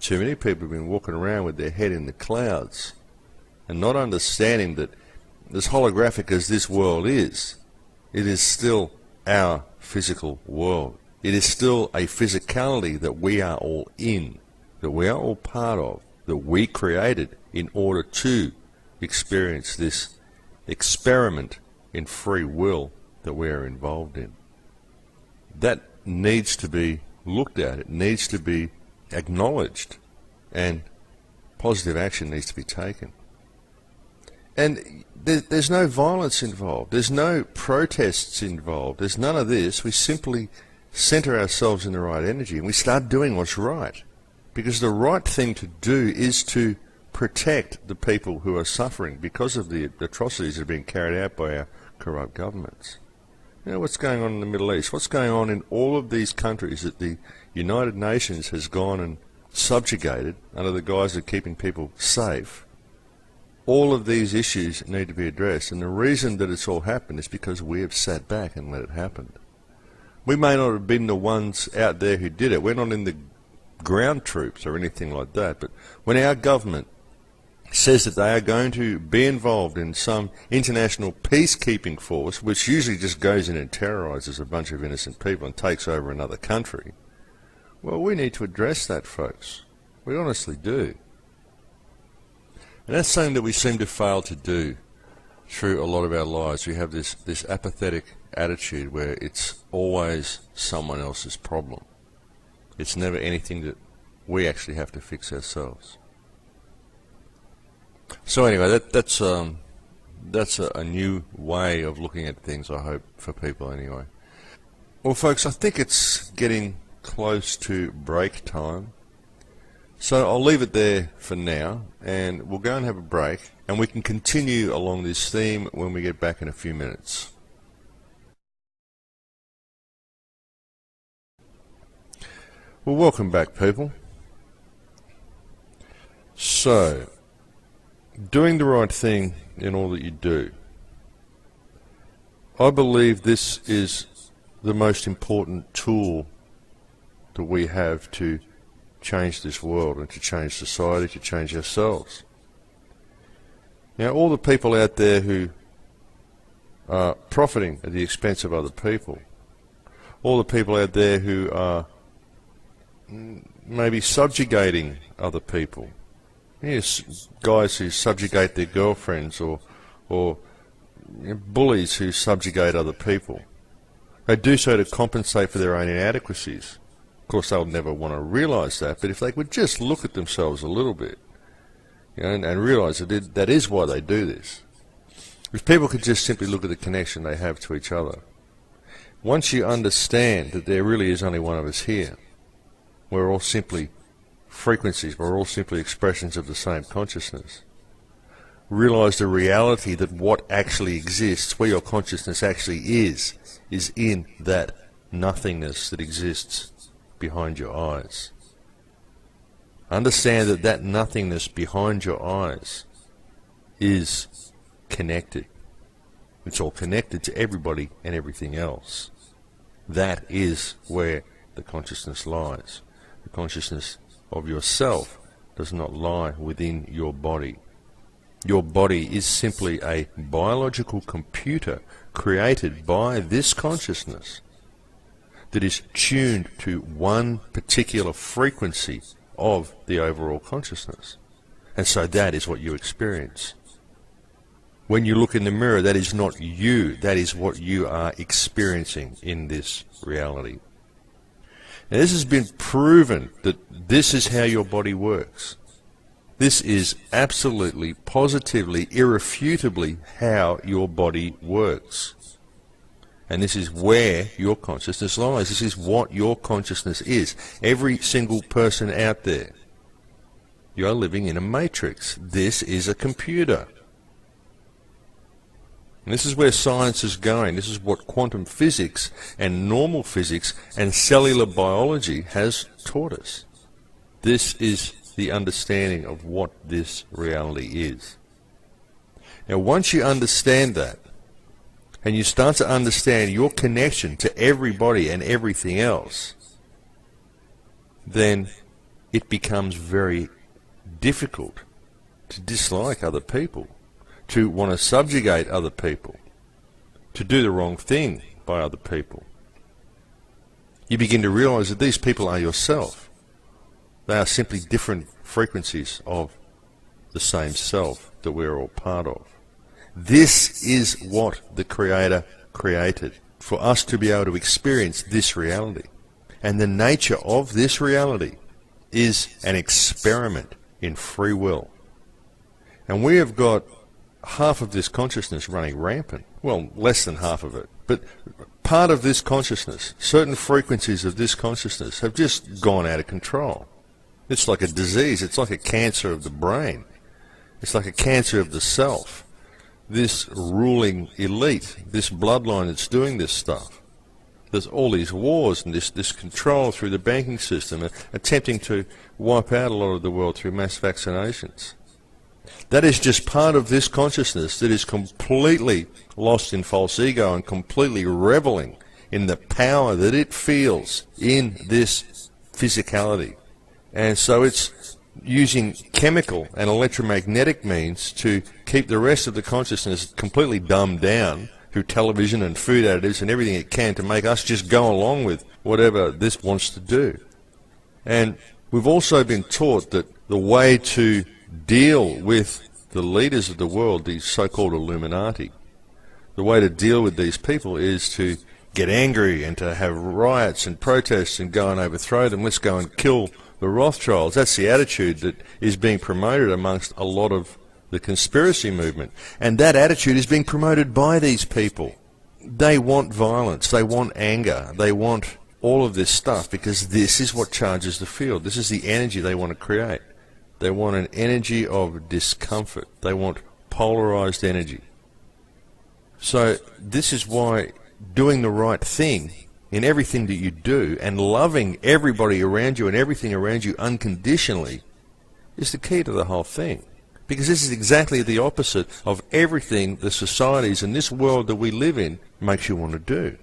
too many people have been walking around with their head in the clouds and not understanding that as holographic as this world is, it is still our physical world. It is still a physicality that we are all in, that we are all part of, that we created in order to experience this experiment in free will that we are involved in. That needs to be looked at, it needs to be acknowledged, and positive action needs to be taken. And there's no violence involved, there's no protests involved, there's none of this. We simply center ourselves in the right energy and we start doing what's right. Because the right thing to do is to protect the people who are suffering because of the atrocities that are being carried out by our corrupt governments. You know, what's going on in the Middle East? What's going on in all of these countries that the United Nations has gone and subjugated under the guise of keeping people safe? All of these issues need to be addressed, and the reason that it's all happened is because we have sat back and let it happen. We may not have been the ones out there who did it. We're not in the ground troops or anything like that, but when our government says that they are going to be involved in some international peacekeeping force, which usually just goes in and terrorizes a bunch of innocent people and takes over another country, well, we need to address that, folks. We honestly do. And that's something that we seem to fail to do through a lot of our lives. We have this apathetic attitude where it's always someone else's problem. It's never anything that we actually have to fix ourselves. So anyway, that's a new way of looking at things, I hope, for people anyway. Well, folks, I think it's getting close to break time. So I'll leave it there for now, and we'll go and have a break, and we can continue along this theme when we get back in a few minutes. Well, welcome back, people. So, doing the right thing in all that you do. I believe this is the most important tool that we have to change this world and to change society, to change ourselves. Now, all the people out there who are profiting at the expense of other people, all the people out there who are maybe subjugating other people, yes, guys who subjugate their girlfriends, or bullies who subjugate other people. They do so to compensate for their own inadequacies. Of course, they'll never want to realise that, but if they would just look at themselves a little bit, you know, and realise that that is why they do this. If people could just simply look at the connection they have to each other. Once you understand that there really is only one of us here, we're all simply frequencies, we're all simply expressions of the same consciousness. Realise the reality that what actually exists, where your consciousness actually is in that nothingness that exists behind your eyes. Understand that that nothingness behind your eyes is connected. It's all connected to everybody and everything else. That is where the consciousness lies. The consciousness of yourself does not lie within your body. Your body is simply a biological computer created by this consciousness that is tuned to one particular frequency of the overall consciousness. And so that is what you experience. When you look in the mirror, that is not you, that is what you are experiencing in this reality. Now, this has been proven that this is how your body works. This is absolutely, positively, irrefutably how your body works. And this is where your consciousness lies. This is what your consciousness is. Every single person out there, you are living in a matrix. This is a computer. And this is where science is going. This is what quantum physics and normal physics and cellular biology has taught us. This is the understanding of what this reality is. Now, once you understand that, and you start to understand your connection to everybody and everything else, then it becomes very difficult to dislike other people, to want to subjugate other people, to do the wrong thing by other people. You begin to realize that these people are yourself. They are simply different frequencies of the same self that we're all part of. This is what the Creator created, for us to be able to experience this reality. And the nature of this reality is an experiment in free will. And we have got half of this consciousness running rampant. Well, less than half of it. But part of this consciousness, certain frequencies of this consciousness have just gone out of control. It's like a disease. It's like a cancer of the brain. It's like a cancer of the self. This ruling elite, this bloodline that's doing this stuff. There's all these wars and this control through the banking system, attempting to wipe out a lot of the world through mass vaccinations. That is just part of this consciousness that is completely lost in false ego and completely reveling in the power that it feels in this physicality. And so it's using chemical and electromagnetic means to keep the rest of the consciousness completely dumbed down through television and food additives and everything it can to make us just go along with whatever this wants to do. And we've also been taught that the way to deal with the leaders of the world, these so-called Illuminati, the way to deal with these people is to get angry and to have riots and protests and go and overthrow them. Let's go and kill the Rothschilds. That's the attitude that is being promoted amongst a lot of the conspiracy movement. And that attitude is being promoted by these people. They want violence. They want anger. They want all of this stuff because this is what charges the field. This is the energy they want to create. They want an energy of discomfort. They want polarized energy. So this is why doing the right thing in everything that you do and loving everybody around you and everything around you unconditionally is the key to the whole thing. Because this is exactly the opposite of everything the societies in this world that we live in makes you want to do.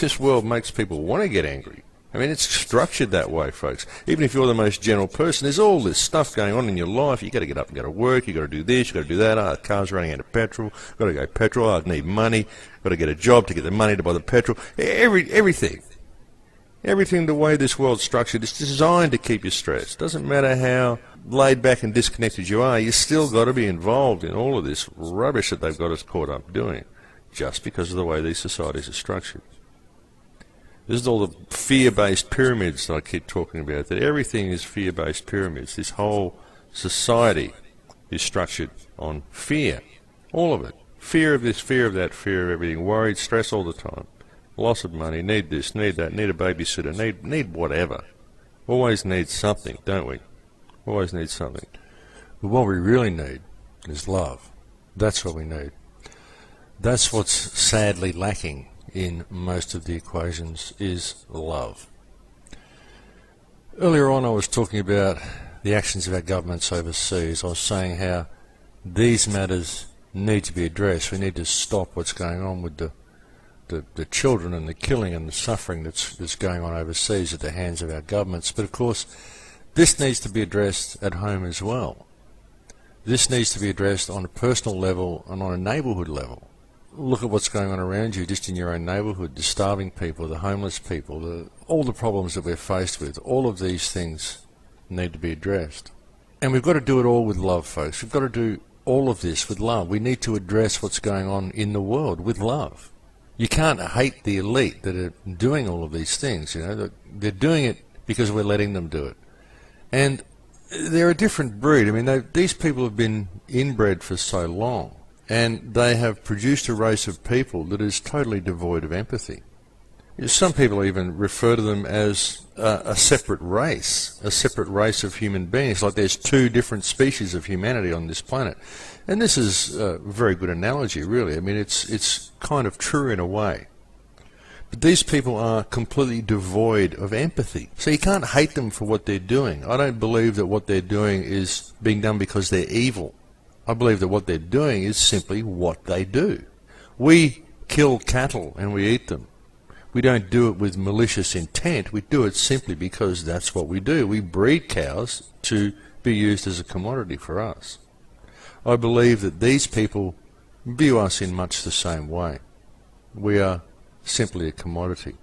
This world makes people want to get angry. I mean, it's structured that way, folks. Even if you're the most general person, there's all this stuff going on in your life. You've got to get up and go to work. You've got to do this. You've got to do that. The car's running out of petrol. Got to go petrol. I need money. Got to get a job to get the money to buy the petrol. Everything. Everything the way this world's structured is designed to keep you stressed. Doesn't matter how laid back and disconnected you are, you still got to be involved in all of this rubbish that they've got us caught up doing, just because of the way these societies are structured. This is all the fear-based pyramids that I keep talking about, that everything is fear-based pyramids. This whole society is structured on fear. All of it. Fear of this, fear of that, fear of everything. Worried, stress all the time. Loss of money, need this, need that, need a babysitter, need whatever. Always need something, don't we? Always need something. But what we really need is love. That's what we need. That's what's sadly lacking in most of the equations, is love. Earlier on I was talking about the actions of our governments overseas. I was saying how these matters need to be addressed. We need to stop what's going on with the children and the killing and the suffering that's going on overseas at the hands of our governments. But of course, this needs to be addressed at home as well. This needs to be addressed on a personal level and on a neighbourhood level. Look at what's going on around you, just in your own neighbourhood, the starving people, the homeless people, all the problems that we're faced with. All of these things need to be addressed. And we've got to do it all with love, folks. We've got to do all of this with love. We need to address what's going on in the world with love. You can't hate the elite that are doing all of these things. You know, they're doing it because we're letting them do it. And they're a different breed. I mean, these people have been inbred for so long, and they have produced a race of people that is totally devoid of empathy. Some people even refer to them as a separate race of human beings, like there's two different species of humanity on this planet. And this is a very good analogy, really. I mean, it's kind of true in a way. But these people are completely devoid of empathy. So you can't hate them for what they're doing. I don't believe that what they're doing is being done because they're evil. I believe that what they're doing is simply what they do. We kill cattle and we eat them. We don't do it with malicious intent. We do it simply because that's what we do. We breed cows to be used as a commodity for us. I believe that these people view us in much the same way. We are simply a commodity.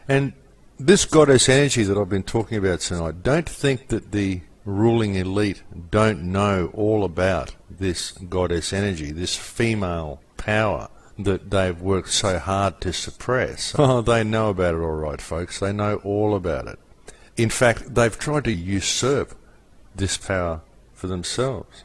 And this goddess energy that I've been talking about tonight, don't think that the ruling elite don't know all about this goddess energy, this female power that they've worked so hard to suppress. Oh, they know about it all right, folks. They know all about it. In fact, they've tried to usurp this power for themselves.